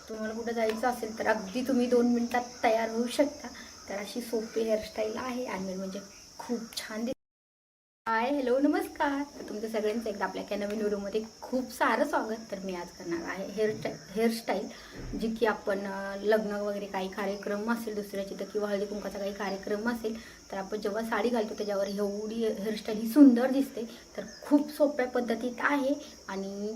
तुम्हाला कुठं जायचं असेल तर अगदी तुम्ही 2 मिनिटात तयार होऊ शकता. तर अशी सोपी हेअरस्टाईल आहे आणि म्हणजे खूप छान. हाय, हॅलो, नमस्कार. तर तुमचं सगळ्यांचं एकदा आपल्या एका नवीन व्हिडिओमध्ये खूप सारं स्वागत. तर मी आज करणार आहे हेअरस्टाईल जी की आपण लग्न वगैरे काही कार्यक्रम असेल दुसऱ्याची तर किंवा हळदी कुंकाचा काही कार्यक्रम असेल तर आपण जेव्हा साडी घालतो त्याच्यावर एवढी हेअरस्टाईल ही सुंदर दिसते. तर खूप सोप्या पद्धतीत आहे आणि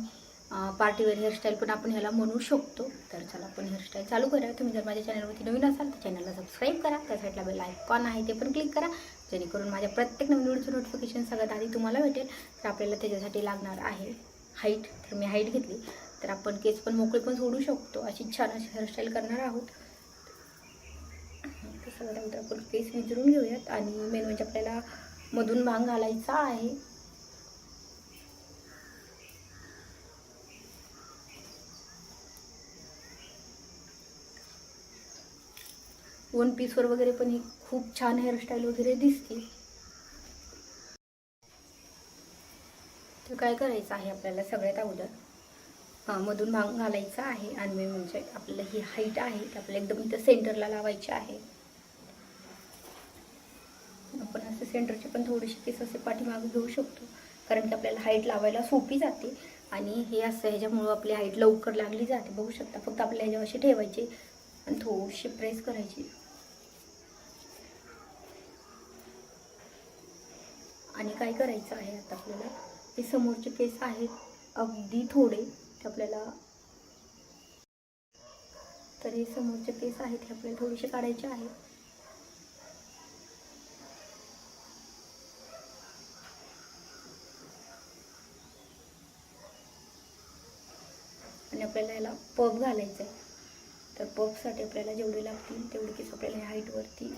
पार्टीवेअर हेअरस्टाईल पण आपण ह्याला म्हणू शकतो. तर चला आपण हेअरस्टाईल चालू करूया. तुम्ही जर माझ्या चॅनलवरती नवीन असाल तर चॅनलला सबस्क्राईब करा. त्या साईडला बेल आयकॉन आहे ते पण क्लिक करा जेणेकरून माझ्या प्रत्येक नवीन व्हिडिओचं नोटिफिकेशन सगळ्यात आधी तुम्हाला भेटेल. तर आपल्याला त्याच्यासाठी लागणार आहे हाईट. तर मी हाईट घेतली. तर आपण केस पण मोकळे पण सोडू शकतो. अशी छान अशी हेअरस्टाईल करणार आहोत. तर सगळ्यात आपण केस विचारून घेऊयात आणि मेन म्हणजे आपल्याला मधून भांग घालायचा आहे. वन पीसवर वगैरे पण ही खूप छान हेअरस्टाईल वगैरे दिसते. तर काय करायचं आहे आपल्याला सगळ्यात अगोदर मधून भांग घालायचा आहे आणि मेन म्हणजे आपल्याला ही हाईट आहे ती आपल्याला एकदम इथं सेंटरला लावायची आहे. आपण असे सेंटरचे पण थोडेसे केस असे पाठीमागे घेऊ शकतो कारण की आपल्याला हाईट लावायला सोपी जाते आणि हे असं ह्याच्यामुळं आपली हाईट लवकर लागली जाते. बघू शकता फक्त आपल्याला ह्याच्यावर अशी ठेवायची आणि थोडीशी प्रेस करायची आणि काय करायचं आहे आता आपल्याला हे समोरचे केस आहेत अगदी थोडे ते आपल्याला तर हे समोरचे केस आहेत हे आपल्याला थोडेसे काढायचे आहेत. आणि आपल्याला याला पफ घालायचं आहे. तर पफसाठी आपल्याला जेवढे लागतील तेवढे केस आपल्याला ह्या हाईटवरती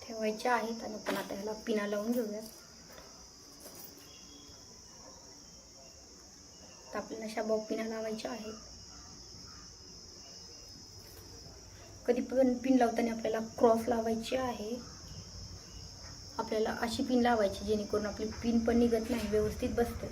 ठेवायचे आहेत आणि आपण आता ह्याला पिना लावून घेऊयात. तर आपल्याला अशा बॉब पिना लावायच्या आहेत. कधी पण पिन लावताना आपल्याला क्रॉस लावायची आहे. आपल्याला अशी पिन लावायची जेणेकरून आपली पिन पण निघत नाही, व्यवस्थित बसते.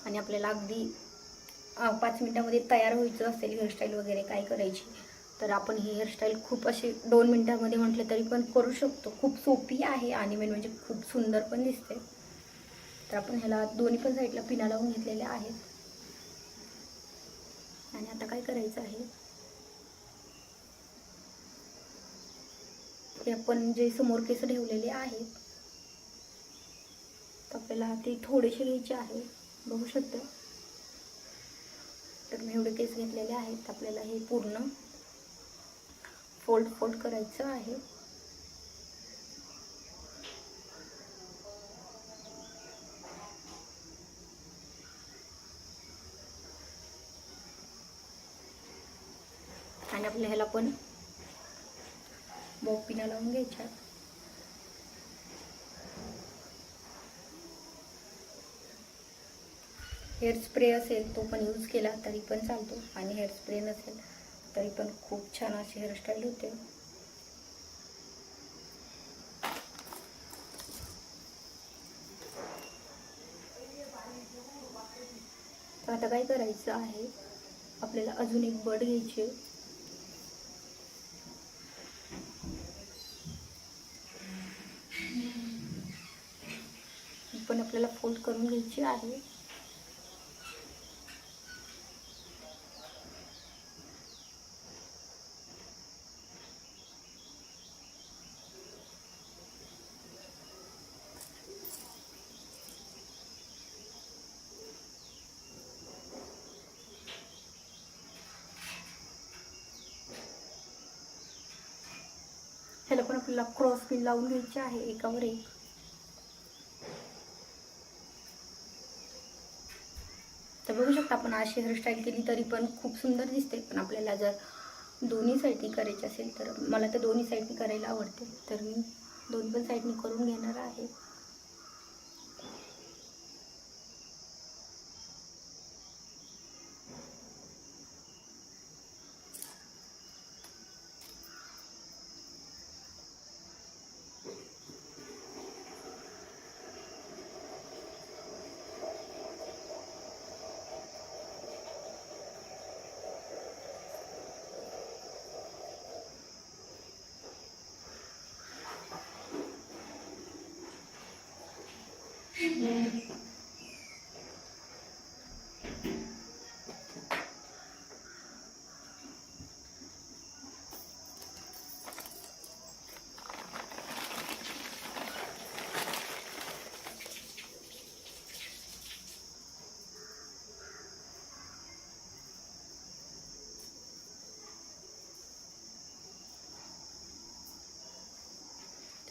आणि आपल्याला अगदी 5 मिनिटामध्ये तयार व्हायचं असेल हेअरस्टाईल वगैरे काय करायची तर आपण ही हेअरस्टाईल खूप अशी 2 मिनिटामध्ये म्हटलं तरी पण करू शकतो. खूप सोपी आहे आणि मेन म्हणजे खूप सुंदर पण दिसते. तर आपण ह्याला दोन्ही पण साईडला पिना लावून घेतलेल्या आहेत. आणि आता काय करायचं आहे हे आपण जे समोर केस ठेवलेले आहेत तर आपल्याला ते थोडेसे घ्यायचे आहे. बघू शकता. तर मी एवढे केस घेतलेले आहेत. आपल्याला हे पूर्ण फोल्ड करायचं आहे. आणि आपल्या ह्याला पण बॉब पिना लावून घ्यायच्या. हेअर स्प्रे असेल तो पण यूज केला तरी पण चालतो आणि हेअर स्प्रे नसेल तरी पण खूप छान अशी हेअरस्टाईल होते. तर आता काय करायचं आहे आपल्याला अजून एक बड घ्यायची. पण आपल्याला फोल्ड करून घ्यायची आहे. ह्याला पण आपल्याला क्रॉस पिन लावून घ्यायची आहे एकावर एक. तर बघू शकता आपण अशी हेअरस्टाईल केली तरी पण खूप सुंदर दिसते. पण आपल्याला जर दोन्ही साईडनी करायचे असेल तर मला तर दोन्ही साईडनी करायला आवडते, तर मी दोन्ही पण साईडनी करून घेणार आहे.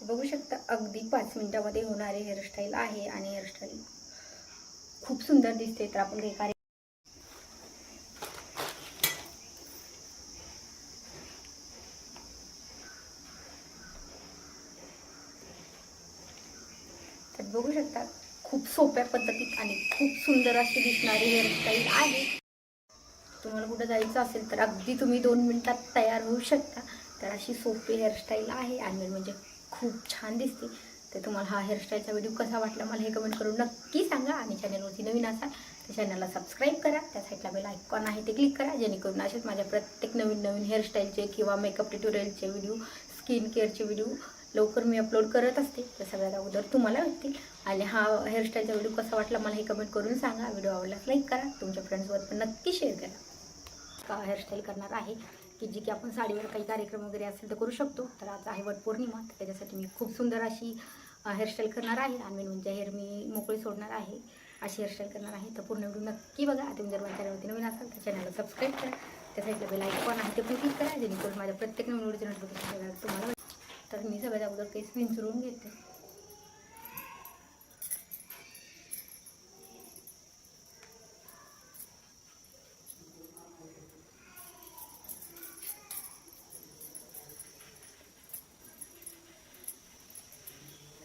बघू शकता अगदी 5 मिनिटामध्ये होणारे हेअरस्टाईल आहे आणि हेअरस्टाईल खूप सुंदर दिसते. तर आपण काही कार्य तर बघू शकता खूप सोप्या पद्धतीत आणि खूप सुंदर अशी दिसणारी हेअरस्टाईल आहे. तुम्हाला कुठं जायचं असेल तर अगदी तुम्ही 2 मिनिटात तयार होऊ शकता. तर अशी सोपी हेअरस्टाईल आहे आणि म्हणजे खूप छान दिसते. तर तुम्हाला हा हेअरस्टाईलचा व्हिडिओ कसा वाटला मला हे कमेंट करून नक्की सांगा. आणि चॅनलवरती नवीन असाल तर चॅनलला सबस्क्राईब करा. त्या साईडला बेल आयकॉन आहे ते क्लिक करा, जेणेकरून असेच माझ्या प्रत्येक नवीन हेअरस्टाईलचे किंवा मेकअप ट्युटोरियलचे व्हिडिओ, स्किन केअरचे व्हिडिओ लवकर मी अपलोड करत असते. तर सगळ्यात अगोदर तुम्हाला भेटतील. आणि हा हेअरस्टाईलचा व्हिडिओ कसा वाटला मला हे कमेंट करून सांगा. व्हिडिओ आवडल्यास लाईक करा, तुमच्या फ्रेंड्सवर पण नक्की शेअर करा. का हेअरस्टाईल करणार आहे की जी की आपण साडीवर काही कार्यक्रम वगैरे असेल तर करू शकतो. तर आज आहे वटपौर्णिमा, तर त्याच्यासाठी मी खूप सुंदर अशी हेअरस्टाईल करणार आहे. आणि म्हणजे हेअर मी मोकळी सोडणार आहे, अशी हेअरस्टाईल करणार आहे. तर पूर्ण व्हिडिओ नक्की बघा. तुम्ही जर माझ्या चॅनलवरती नवीन असाल तर चॅनलला सबस्क्राईब करा, त्या साईडला बेल आयकॉन आहे ते पण क्लिक करा, जेणेकरून माझ्या प्रत्येक नवीन व्हिडिओचे नोटिफिकेशन तुम्हाला. तर मी सगळ्यात अगोदर केस विंचरून घेते.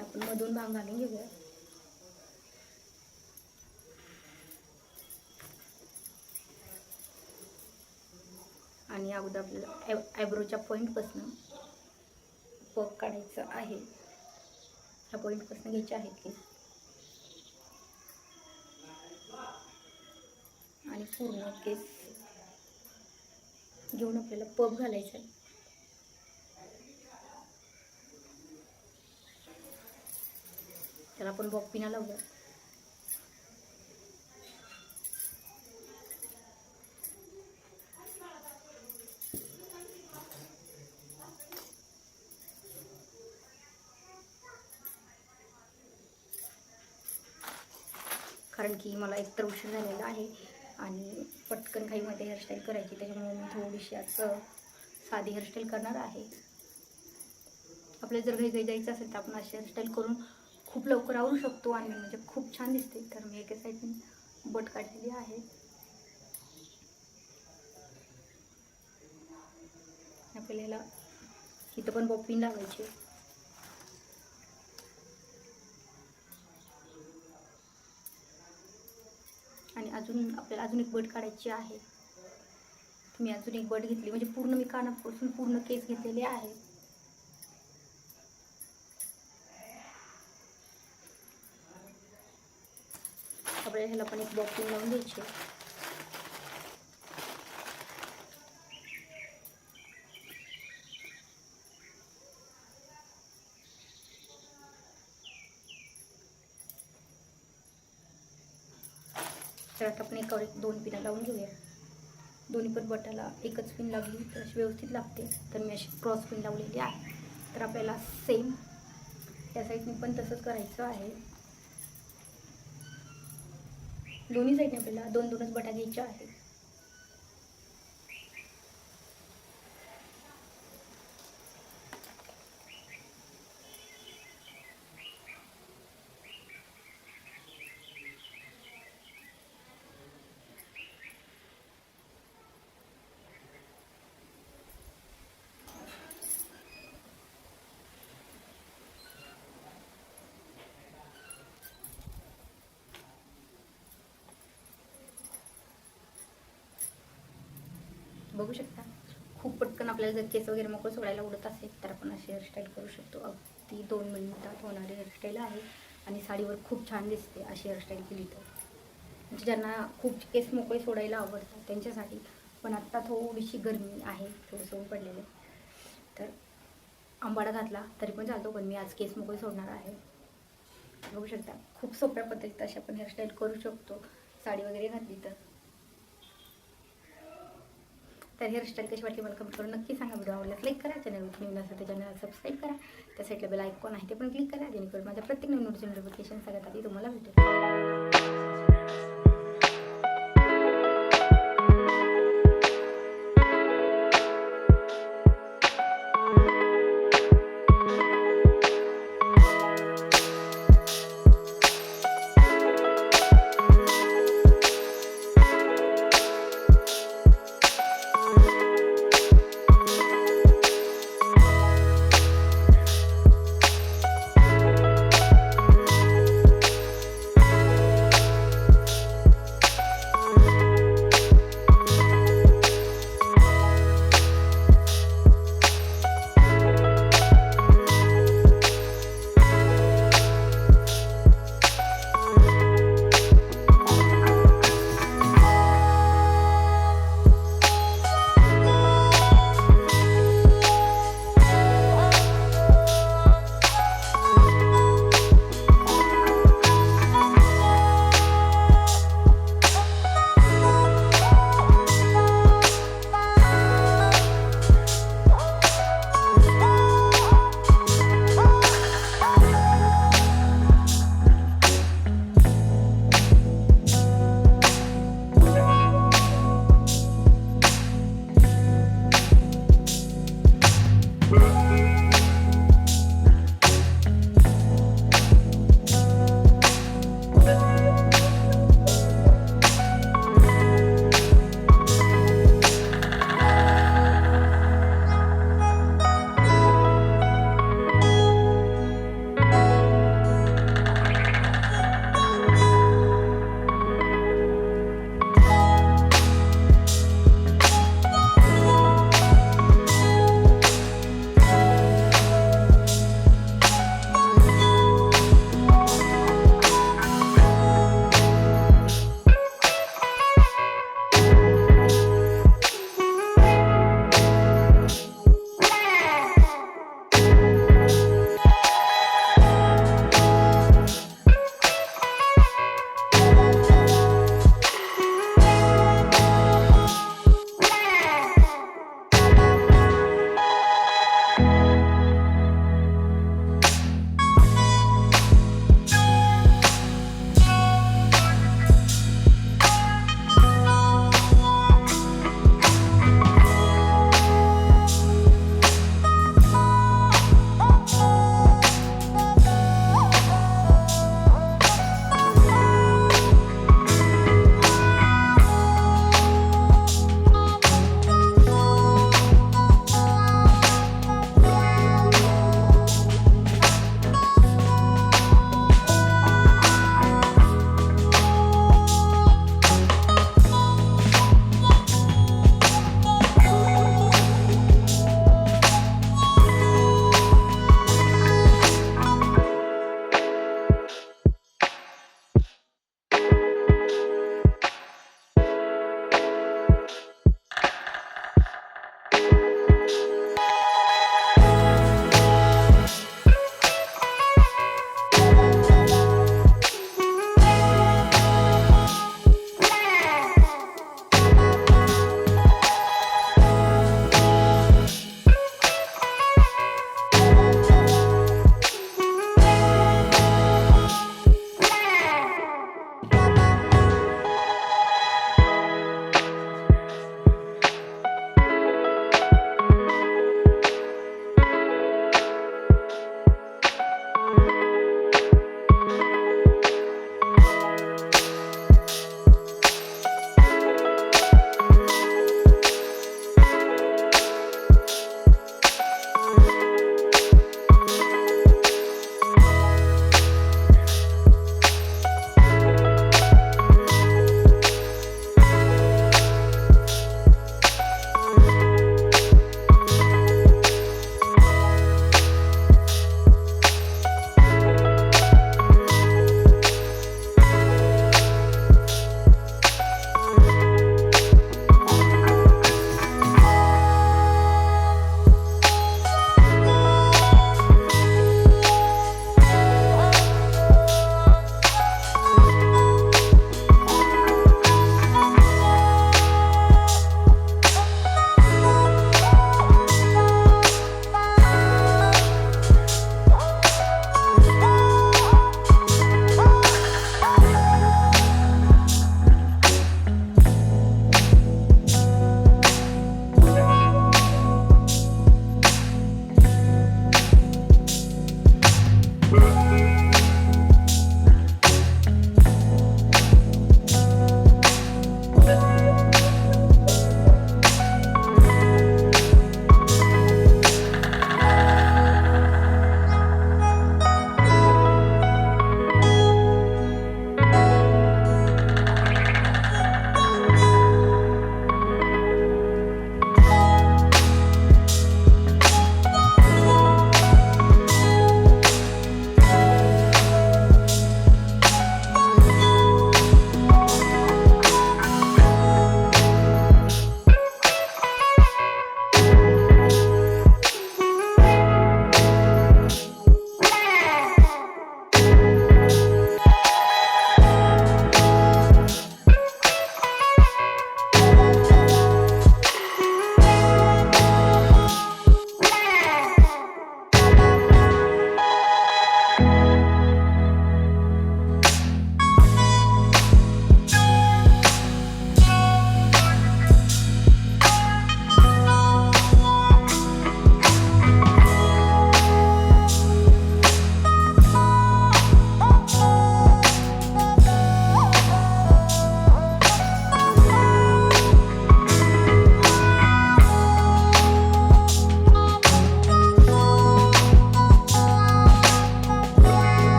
आपण मधून भाग घालून घेऊया. आणि अगोदर आपल्याला आयब्रोच्या पॉईंटपासून पग काढायचं आहे. ह्या पॉईंटपासून घ्यायचे आहेत की आणि पूर्ण केस घेऊन आपल्याला पब घालायचं आहे. त्याला आपण बॉब पिना लावूया. कारण की मला एकतर उशीर झालेला आहे आणि पटकन घाईमध्ये हेअरस्टाईल करायची, त्याच्यामुळे मी थोडीशी आज साधी हेअरस्टाईल करणार आहे. आपल्याला जर घाई जायचं असेल तर आपण अशी हेअरस्टाईल करून खूप लवकर आवरू शकतो आणि म्हणजे खूप छान दिसते. तर मी एका साईडने बट काढलेली आहे. आपल्याला इथं पण बॉपिन लावायची. आणि आपल्याला अजून एक बट काढायची आहे. मी अजून एक बट घेतली, म्हणजे पूर्ण मी कानापासून पूर्ण केस घेतलेले आहे. आपल्याला ह्याला पण एक बॉपिन लावून द्यायची. तर आता आपण एकावर एक 2 पिना लावून घेऊया. दोन्ही पण बटाला एकच पिन लागली तर अशी व्यवस्थित लागते. तर मी अशी क्रॉस पिन लावलेली आहे. तर आपल्याला सेम त्या साईडने पण तसंच करायचं आहे. दोन्ही साईडने आपल्याला 2-2च बटा घ्यायच्या आहेत. बघू शकता. खूप पटकन आपल्याला जर केस वगैरे मोकळं सोडायला उडत असेल तर आपण अशी हेअरस्टाईल करू शकतो. अगदी 2 मिनिटात होणारी हेअरस्टाईल आहे आणि साडीवर खूप छान दिसते अशी हेअरस्टाईल केली तर. म्हणजे ज्यांना खूप केस मोकळे सोडायला आवडतात त्यांच्यासाठी. पण आत्ता थोडीशी गरमी आहे, थोडंसं ऊन पडलेलं आहे, तर आंबाडा घातला तरी पण चालतो, पण मी आज केस मोकळे सोडणार आहे. बघू शकता खूप सोप्या पद्धतीत अशी आपण हेअरस्टाईल करू शकतो साडी वगैरे घातली तर. तर हेअरस्टाईल कशी वाटली मला कमेंट करून नक्की सांगा. व्हिडिओ आवडल्यास लाईक करा, चॅनलवर नवीन असेल तर चॅनलला सबस्क्राईब करा, त्या साईडला बेल आयकॉन आहे ते पण क्लिक करा, जेणेकरून माझ्या प्रत्येक नवीन नोटिफिकेशन सगळ्यात आधी तुम्हाला भेटेल.